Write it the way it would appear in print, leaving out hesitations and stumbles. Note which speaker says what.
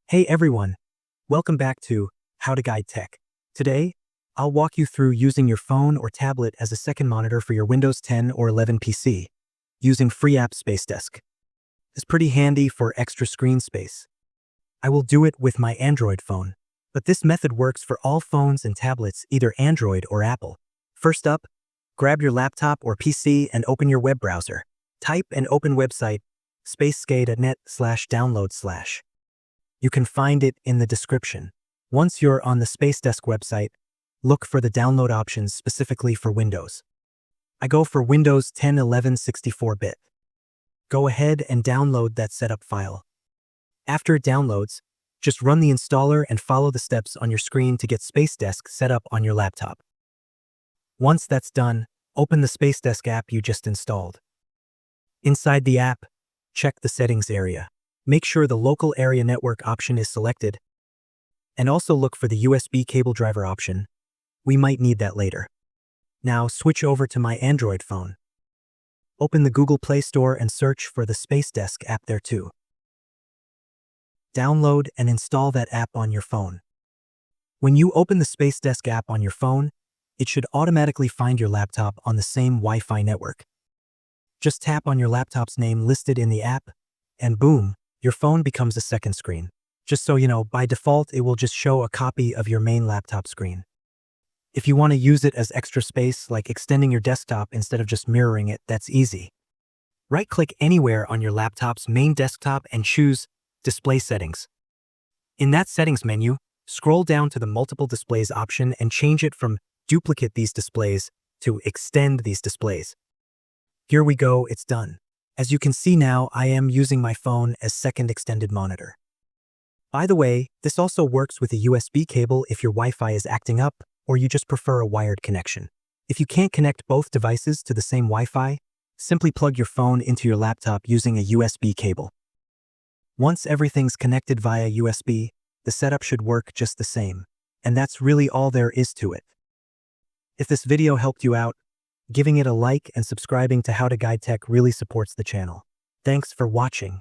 Speaker 1: Hey everyone, welcome back to How to Guide Tech. Today, I'll walk you through using your phone or tablet as a second monitor for your Windows 10 or 11 PC, using free app Spacedesk. It's pretty handy for extra screen space. I will do it with my Android phone, but this method works for all phones and tablets, either Android or Apple. First up, grab your laptop or PC and open your web browser. Type and open website spacescape.net/download/. You can find it in the description. Once you're on the Spacedesk website, look for the download options specifically for Windows. I go for Windows 10 11 64-bit. Go ahead and download that setup file. After it downloads, just run the installer and follow the steps on your screen to get Spacedesk set up on your laptop. Once that's done, open the Spacedesk app you just installed. Inside the app, check the settings area. Make sure the local area network option is selected, and also look for the USB cable driver option. We might need that later. Now switch over to my Android phone. Open the Google Play Store and search for the Spacedesk app there too. Download and install that app on your phone. When you open the Spacedesk app on your phone, it should automatically find your laptop on the same Wi-Fi network. Just tap on your laptop's name listed in the app, and boom, your phone becomes a second screen. Just so you know, by default, it will just show a copy of your main laptop screen. If you want to use it as extra space, like extending your desktop instead of just mirroring it, that's easy. Right-click anywhere on your laptop's main desktop and choose Display Settings. In that settings menu, scroll down to the Multiple Displays option and change it from Duplicate these displays to Extend these displays. Here we go, it's done. As you can see now, I am using my phone as second extended monitor. By the way, this also works with a USB cable if your Wi-Fi is acting up or you just prefer a wired connection. If you can't connect both devices to the same Wi-Fi, simply plug your phone into your laptop using a USB cable. Once everything's connected via USB, the setup should work just the same. And that's really all there is to it. If this video helped you out, giving it a like and subscribing to How to Guide Tech really supports the channel. Thanks for watching.